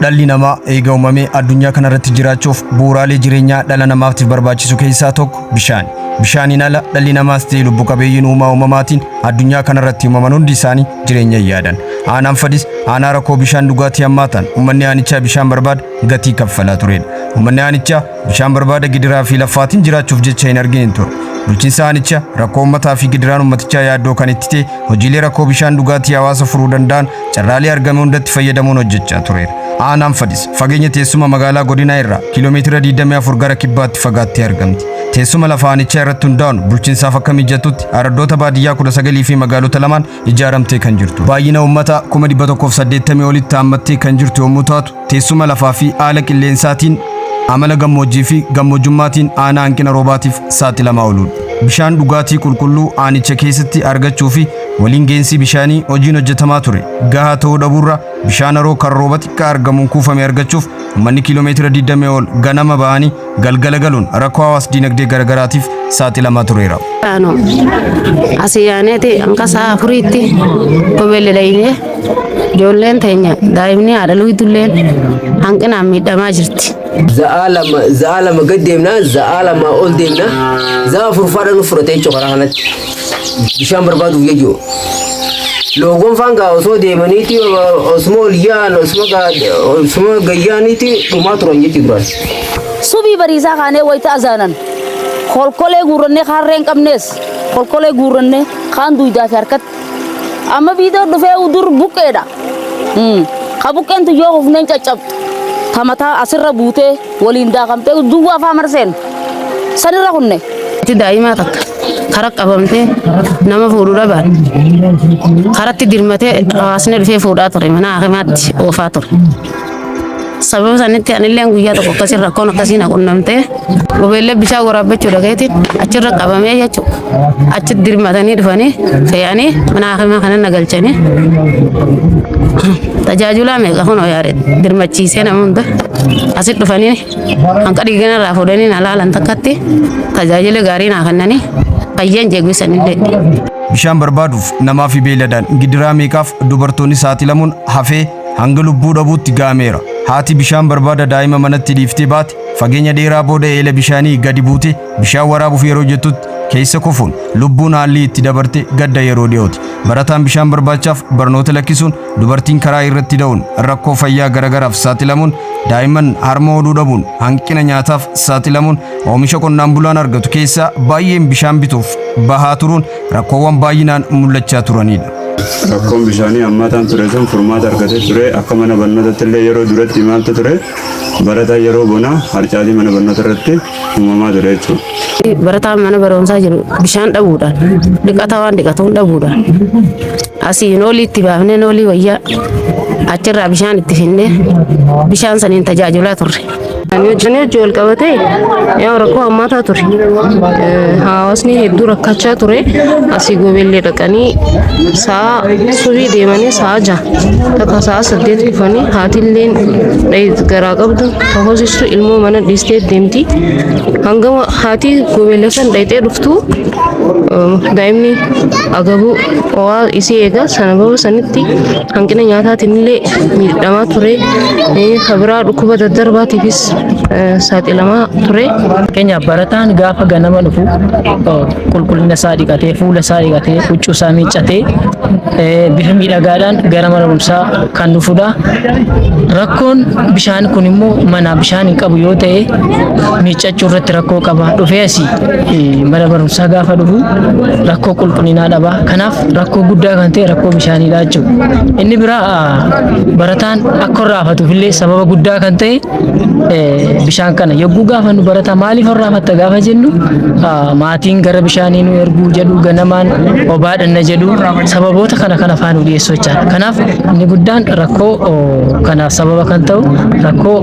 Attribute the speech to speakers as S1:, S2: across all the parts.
S1: dhalli namaa eega uumamee addunyaa kanarratti jiraachuuf bu'uuraalee jireenyaa dhala namaatiif barbaachisu keessaa tokko bishaan. Bishaaniin ala dhalli namaas ta'e lubbu qabeeyyiin uumamaatiin addunyaa kanarratti uumaman hundi isaanii jireenya yaadan. Aanaan fadis aanaa rakkoo bishaan dhugaatii hammaatan uummanni aanichaa bishaan barbaada gatii kaffalaa turedha. Uummanni aanichaa bishaan barbaada gidiraa fi laffaatiin jiraachuuf jecha hin argine ture. Bulchiinsa aanichaa rakkoo uummataa fi gidiraan uummatichaa yaaddoo kan itti ta'e hojiilee rakkoo bishaan dhugaatii hawaasa furuu danda'an carraalee argame hundatti fayyadamuun hojjechaa tureera. Aanaan fadis fageenya teessuma magaalaa godinaa irraa kiiloomeetira 24 gara kibbaatti fagaattee argamti. Teessuma lafa aanichaa irratti hundaa'uun bulchiinsaaf akka mijatutti araddoota baadiyyaa 19 fi magaalota lamaan ijaaramtee kan jirtu. Baay'ina uummataa 180 olitti haammattee kan jirtu yommuu taatu teessuma lafaa fi haala qilleensaatiin amala gammoojjii fi gammoojjummaatiin aanaa hanqina roobaatiif saaxilamaa ooluudha. Bishaan dhugaatii qulqulluu aanicha keessatti argachuu fi waliin geensi bishaanii hojiin hojjetamaa ture. Gahaa ta'uu dhabuurra bishaan haroo kan rooba xiqqaa argamuun kuufame argachuuf uummanni kiiloomeetira 20 ol ganama ba'anii galgala galuun rakkoo hawaas dinagdee garagaraatiif saaxilamaa tureera.
S2: Asiyaaneeti hanqasaa afuriitti kobeelleeyne ijoolleen teenya daa'imni haadha luuytulleen hanqinaan miidhamaa jirti.
S3: Za'alama gad deemnaa za'alama ol deemnaa za'a furfaadha nu fudhatee jechuudha karaa kanatti bishaan barbaaduuf jechuudha. Loowwan faangaa osoo deemaniiti osuma oliyyaan osuma gayyaaniiti dhumaa turan jechuudha.
S4: Subii bariisaa kaanee wayita azaanan kolkolee guurrannee harreen qabnees kolkolee guurrannee kaan duydaa fi harkatti amma biidoo dhufee udur buqqeedha. Ka buqqeentu yoo hufneen caccabtu tamataa asirra buutee waliin daakamtee duwwaa faa marseen sanirra kunne.
S2: Daa'imaa takka karaa qabamtee nama fuudhuu dhabaan karatti dirmatee hawaasni dhufee fuudhaa ture mana hakimaatti oofaa ture. Sababa sanitti anillee guyyaa tokko akkasii rakkoon akkasii na qunnamtee bobeellee bishaan waraabbachuu dhagayetiin achirra qabamee jechuudha. Achitti dirmatanii dhufanii fe'anii mana hakimaa kana na galchanii tajaajila meeqa kun yaade dirmachiisee nama hunda asitti dhufanii hanqa dhiigana irraa fuudhanii na laalan takkatti tajaajila gaarii naa kennanii fayyaan jeeguisanillee.
S1: Bishaan barbaaduuf namaa fi beeyladaan gidiraa meeqaaf dubartoonni saaxilamuun hafee hanga lubbuu dhabuutti ga'ameera. Haati bishaan barbaada daa'ima manatti dhiiftee baate fageenya dheeraa booda eela bishaanii gadi buute bishaan waraabuuf yeroo jettutti keessa kufuun lubbuun haalli itti dabarte gadda yeroo dhiyooti. Barataan bishaan barbaachaaf barnoota lakkisuun dubartiin karaa irratti da'uun rakkoo fayyaa garagaraaf saaxilamuun daa'imman harma hodhuu dhabuun hanqina nyaataaf saaxilamuun oomisha qonnaan bulaan argatu keessaa baay'een bishaan bituuf bahaa turuun rakkoowwan baay'inaan mul'achaa turanidha.
S5: Rakkoon bishaanii hammaataan ture sun furmaata argatee ture akka mana barnootaatti illee yeroo duratti maaltu ture barataa yeroo bonaa harcaatii mana barnoota irratti uumamaa ture jechuudha.
S2: Barataan mana barumsaa jiru bishaan dhabuudhaan dhiqataa waan dhiqatuun dhabuudhaan asii noolii itti baafnee noolii wayyaa achirraa bishaan itti finnee bishaan saniin tajaajilaa turre. Ani wajjin wal qabatee yaa rakkoo hammaataa ture. Hawaasni hedduu rakkachaa ture. Asii gobeellee dhaqanii sa'a subii deemanii sa'a 6 takka sa'a 8 dhufanii haatilleen garaa qabdu hoosistu ilmoo mana dhiistee deemti. Hanga haati gobeellee kan dhayxee dhuftu daa'imni agabuu waa isii eegaa sababa sanitti hanqina nyaataatiin illee miidhamaa ture. Kabiraa dhukkuba daddarbaatiifis saaxilamaa ture.
S6: Keenya barataan gaafa ganama dhufu qulqullina isaa dhiqatee fuula isaa dhiqatee huccuu isaa miiccatee bifa miidhagaadhaan gara mana barumsaa kan dhufudha. Rakkoon bishaan kun immoo mana bishaan hin qabu yoo ta'e miiccachuu irratti rakkoo qaba. Dhufee asii mana barumsaa gaafa dhufu rakkoo qulqullinaa dhaba. Kanaaf rakkoo guddaa kan ta'e rakkoo bishaaniidha jechuudha. Inni biraa barataan akka raafatuuf illee sababa guddaa kan ta'e bishaan kana yogguu gaafa nu barata maaliif raafatta gaafa jennu maatiin gara bishaanii nu erguu jedhu ganamaan obaadhan na jedhu sababoota kana faana nu dhiyeessoo jechaadha. Kanaaf inni guddaan rakkoo kanaaf sababa kan ta'u rakkoo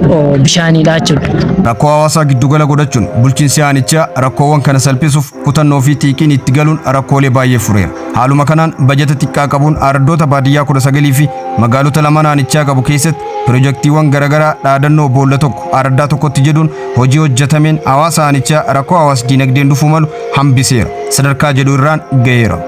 S6: bishaaniidha jechuudha.
S1: Rakkoo hawaasaa giddugala godhachuun bulchiinsi aanichaa rakkoowwan kana salphisuuf kutannoo fi xiiqiin itti galuun rakkoolee baay'ee fureera. Haaluma kanaan bajeta xiqqaa qabuun araddoota baadiyyaa 19 fi magaalota lama aanichaa qabu keessatti pirojektiiwwan garagaraa dhaadannoo boolla tokko araddaa tokkotti jedhuun hojii hojjetameen hawaasa aanichaa rakkoo hawaas dinagdeen dhufuu malu hambiseera. Sadarkaa jedhu irraan ga'eera.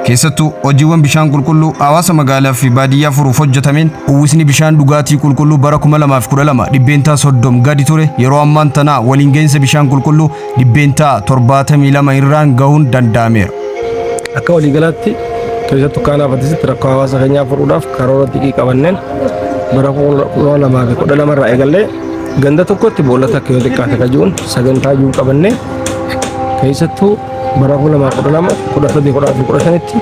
S1: keessattuu hojiiwwan bishaan qulqulluu hawaasa magaalaa fi baadiyyaa furuuf hojjetameen uwwisni bishaan dhugaatii qulqulluu bara 2012 dhibbeentaa 30 gadi ture yeroo ammaan tana waliin gahinsa bishaan qulqulluu dhibbeentaa 72 irraan gahuun danda'ameera.
S7: Akka waliigalaatti keessattuu kanaafatti rakkoo hawaasa keenyaa furuudhaaf karoora xiqqii qabanneen bara 2012 irraa eegallee ganda tokkotti boolata akka yoo xiqqaate qajuun sagantaa jiru qabannee keessattuu bara 2012 tti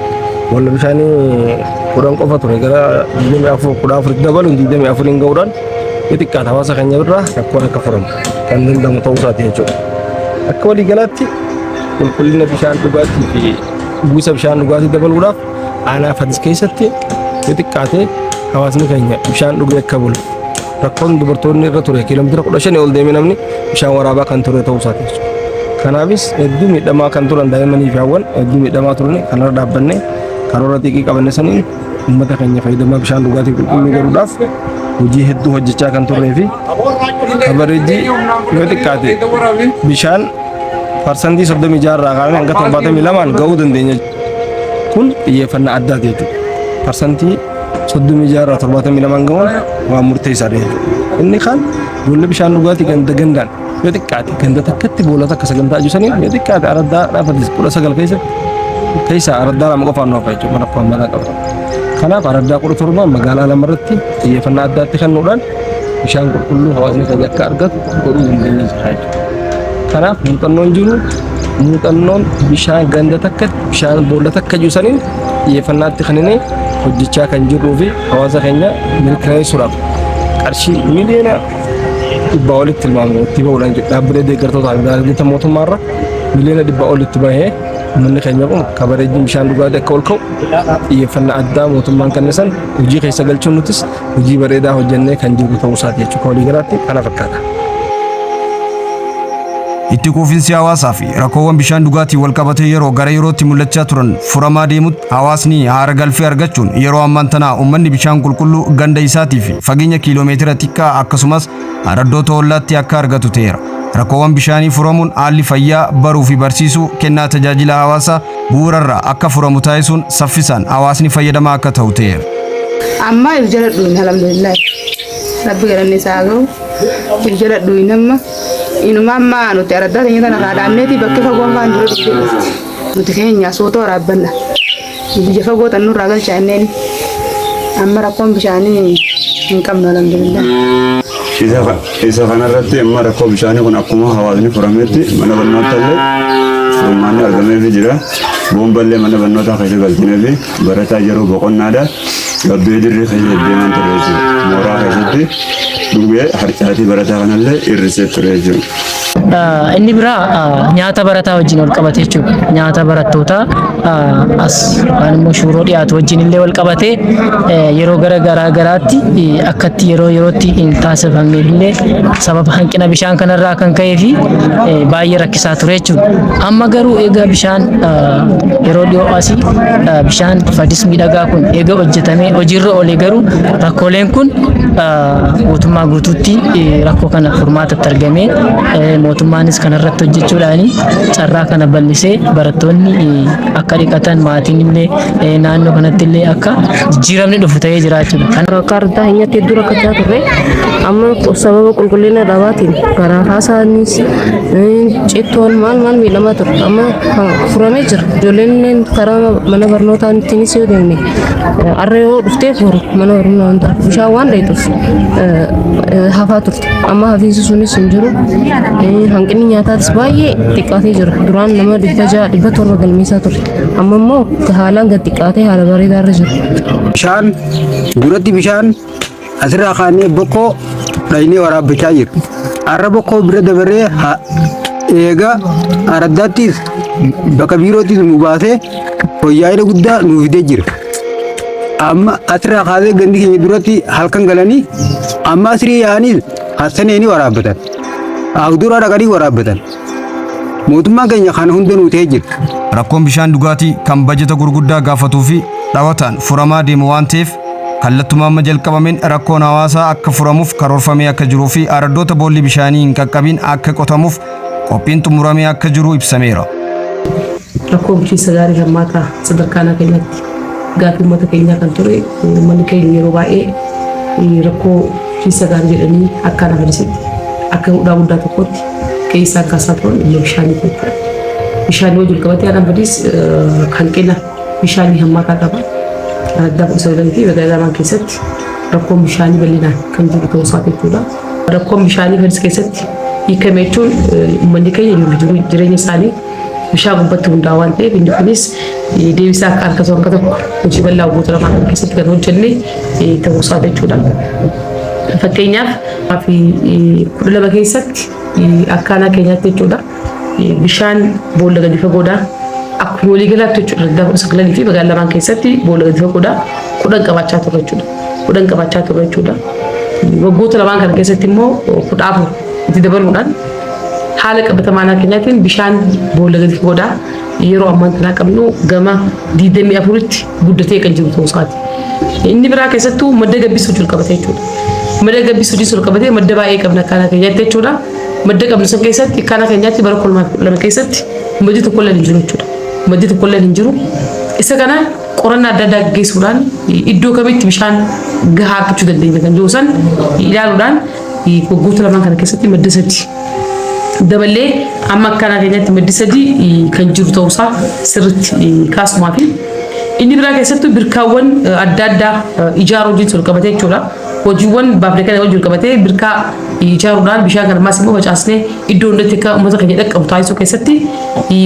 S7: walla bishaanii 10 qofa ture gara 24 dabaluun 24 gahuudhaan xiqqaate hawaasa keenya birraa rakkoon akka furamu kan danda'amu ta'uu isaati jechuudha. Akka waliigalaatti qulqullina bishaan dhugaatii fi uwwisa bishaan dhugaatii dabaluudhaaf aanaa Fadis keessatti xiqqaate hawaasni keenya bishaan dhugee akka bulu rakkoon dubartoonni irra ture kiiloomeetira 15 ol deemee namni bishaan waraabaa kan ture ta'uu isaati jechuudha. Kanaafis hedduu miidhamaa kan turan daa'immanii fi hawwan hedduu miidhamaa turan kanarra dhaabbannee karoora xiqqii qabanne saniin uummata keenya fayyadamaa bishaan dhugaatii qulqulluu godhuudhaaf hojii hedduu hojjechaa kan turree fi kabareejii yoo xiqqaate bishaan parsantii 36 irraa kaanee hanga 72 gahuu dandeenya. Kun xiyyeeffannaa addaati jechuudha. Parsantii 36 irraa 72 gahuun waan murteessaadha jechuudha. Inni kaan boolli bishaan dhugaatii gandaan yoo xiqqaate ganda takkatti boolota akka sagantaa ajusaniin yoo xiqqaate araddaa dhaafatis 19 keessaa araddaa lama qofaan nuuf jechuudha mana abbaan manaa qabata. Kanaaf araddaa 17 magaalaa lamarratti xiyyeeffannaa addaatti kennuudhaan bishaan qulqulluu hawaasni keenya akka argatu godhuu dandeenya jechuudha. Kanaaf muuxannoon jiru muuxannoon bishaan ganda takkatti bishaan boolla takka ajusaniin xiyyeeffannaatti kennine hojjechaa kan jirruu fi hawaasa keenya mirkaneessuudhaaf qarshii miliyoona 100 olitti tilmaamu itti bahuudhaan dhaabbilee deeggartoota gaazexeessa mootummaarra miliyoona 100 olitti bahee manni keenya kun kabareejiin bishaan dhugaatii akka ol ka'u xiyyeeffannaa addaa mootummaan kennisan hojii keessa galchuun nutis hojii bareedaa hojjennee kan jiru ta'uu isaati jechuudha. Waliigalaatti kana fakkaata.
S1: Itti quufinsi hawaasaa fi rakkoowwan bishaan dhugaatii wal qabatee yeroo gara yerootti mul'achaa turan furamaa deemutti hawaasni haara galfii argachuun yeroo ammaan tana uummanni bishaan qulqulluu ganda isaatii fi fageenya kiiloomeetira xiqqaa akkasumas araddoota ollaatti akka argatu ta'eera. Rakkoowwan bishaanii furamuun haalli fayyaa baruu fi barsiisuu kennaa tajaajila hawaasaa bu'uurarraa akka furamu taasisuun saffisaan hawaasni fayyadamaa akka ta'u ta'eera.
S8: Amma if jala dhuun alhamdulillah rabbi galanni isaa ga'u if jala dhuun amma inuma amma nuti araddaa keenya tana raadhaanneeti bakka fagoon faan jiru nuti keenya soota waraabbanna biyya fagoo tannurraa galchaanneen amma rakkoon bishaanii hin qabnu alhamdulillah.
S5: Isa kanarratti amma rakkoo bishaanii kun akkuma hawaasni furametti mana barnootaa illee furmaanni argameefii jira. Boomballee mana barnootaa keessa galchinee fi barataa yeroo boqonnaadha gabbee dirree keessa deeman ture jechuudha. Mooraa keessatti dhugee harcaatii barataa kanallee hir'isee ture jechuudha.
S6: Inni biraa nyaata barataa wajjin wal qabate jechuudha. Nyaata barattootaa as waan immoo shuuroo dhiyaatu wajjin illee wal qabatee yeroo garaatti akkatti yerootti hin taasifamneef illee sababa hanqina bishaan kanarraa kan ka'ee fi baay'ee rakkisaa ture jechuudha. Amma garuu egaa bishaan yeroo dhiyoo asii bishaan Fadis miidhagaa kun eega hojjetamee hojiirra oolee garuu rakkooleen kun mootummaa guutuutti rakkoo kana furmaatatti argamee mootummaanis kanarratti hojjechuudhaan carraa kana bal'isee barattoonni akka dhiqatan maatiin illee naannoo kanatti illee akka jijjiiramni dhufu ta'ee jira jechuudha.
S2: Akka ardaa hinyatti hedduu rakkachaa turre amma sababa qulqullina dhabaatiin garaa kaasaanis cittoon maal miidhamaa ture amma furamee jira. Ijoolleen karaa mana barnootaattiinis yoo deemne har'a yoo dhuftee boru mana barnootaa bishaan waan dheetuuf hafaa turte amma hafiinsi sunis hin jiru. Hanqinni nyaataatis baay'ee xiqqaatee jira. Duraan nama 600 galmeessaa ture. Amma immoo haalaan gad xiqqaatee haala bareedaarra jira.
S9: Bishaan duratti bishaan asirraa kaanee bokkoo dhaynee waraabbachaa jiru. Har'a bokkoo bira dabaree eega araddaattis bakka biirootis nu baasee fooyya'ina guddaa nuuf fidee jira. Amma asirraa kaasee gandi keenya duratti halkan galanii amma asirii yaa'anii hassaneeni waraabbatan. Awduraa dhaqanii waraabbatan. Mootummaan keenya kana hunda nuu ta'ee jira.
S1: Rakkoon bishaan dhugaatii kan bajeta gurguddaa gaafatuu fi dhawataan furamaa deemu waan ta'eef kallattumaa amma jalqabameen rakkoon hawaasaa akka furamuuf karoorfamee akka jiruu fi araddoota boolli bishaanii hin qaqqabiin akka qotamuuf qophiin xumuramee akka jiru ibsameera.
S10: rakkoo bulchiinsa gaarii hammaataa sadarkaa keenyatti gaaffii uummata keenyaa kan ture uummanni keenya yeroo baay'ee rakkoo bulchiinsa gaarii jedhanii akka nafadisitti akka hudhaa guddaa tokkotti keessaa kaasaa turan bishaanii jechuudha. Bishaanii wajjin qabatee aanaan badis hanqina bishaanii hammaataa qaba. Adda Qusay Dantii magaalaa keessatti rakkoon bishaanii bal'inaan kan jiru ta'uu isaa jechuudha. Rakkoon bishaanii badis keessatti hiikame jechuun uummanni keenya jireenya isaanii bishaan gubbatti hundaa waan ta'eef inni kunis deebisaa akka harkatu akka tokko hojii bal'aa waggoota lamaan keessatti kan hojjenne ta'uu isaa jechuudha. Fakkeenyaaf fi 12 keessatti akka aanaa keenyaatti jechuudha. Bishaan boolla gadi fagoodhaa akkuma walii galaatti jechuudha. Adda Qusay fi magaalaa lamaan keessatti boolla gadi fagoodhaa 10 qabaachaa ture jechuudha. 10 qabaachaa ture jechuudha. Waggoota lamaan kana keessatti immoo 14 itti dabaluudhaan haala qabatamaa keenyaatiin bishaan boolla gadi fagoodhaa yeroo ammaa kana qabnu gama 24tti guddatee kan jiru ta'uu isaati. Inni biraa keessattuu madda gabbisuu jalqabate jechuudha. Madda gabbisuu jalqabate madda baay'ee qabna kana keenyatti jechuudha. Madda qabnu san keessatti kana keenyatti bara 2012 keessatti maddi tokko illee hin jiru jechuudha. Maddi tokko illee hin jiru. Isa kana qorannaa adda addaa gaggeessuudhaan iddoo kamitti bishaan gahaa argachuu dandeenya kan jiru san ilaaluudhaan waggoota lamaan kana keessatti madda sadii dabalee amma akkana keenyatti maddi sadii kan jiru ta'uusaa sirriitti kaasumaa fi inni biraa keessattuu birkaawwan adda addaa ijaaruu wajjin ol qabatee jechuudha. Hojiiwwan baafneekan wajjin qabatee birkaa ijaaruudhaan bishaan kana ammas immoo facaasnee iddoo hundatti akka uummata keenya dhaqqabu taasisuu keessatti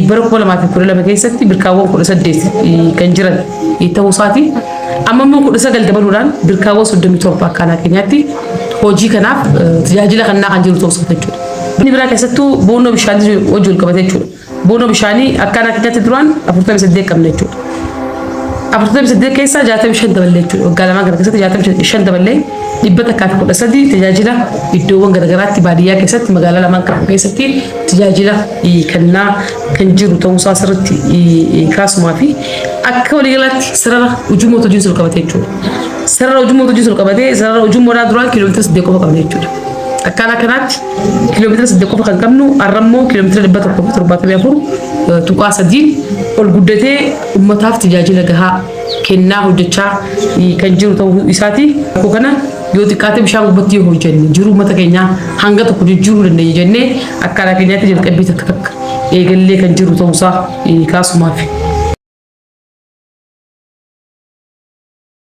S10: bara 2012 keessatti birkaawwan 18 kan jiran ta'uu isaati. Amma immoo 19 dabaluudhaan birkaawwan 37 akkana keenyatti hojii kanaaf tajaajila kannaa kan jiru ta'uu isaati jechuudha. Inni biraa keessattuu boonoo bishaanii wajjin qabatee jechuudha. Boonoo bishaanii akkana keenyatti duraan 48 qabna jechuudha. 48 keessaa 65 dabalee jechuudha. Waggaa lamaan kana keessatti 65 dabalee dhibbata kaafi 13 tajaajila iddoowwan garaagaraatti baadiyyaa keessatti magaalaa lamaan qabu keessatti tajaajila kennaa kan jiru ta'uu isaa sirriitti kaasumaa fi akka waliigalaatti sarara ujummoota hojii sul qabatee jechuudha. Sarara ujummoota hojii sul qabatee sarara ujummoodhaa duraan kiiloomeetira 8 qofa qabna jechuudha. Akkana kanaatti kiiloomeetira 8 qofa kan qabnu har'ammoo kiiloomeetira 174 tuqaa 3 ol guddatee uummataaf tajaajila gahaa kennaa hojjechaa kan jiru ta'uu isaati. Akkoo kana yoo xiqqaate bishaan gubbatti yoo hojjenne jiru uummata keenyaa hanga tokko jijjiiruu dandeenya jennee akkaataa keenyaatti jalqabbii takka eegallee kan jiru ta'uusaa kaasumaaf.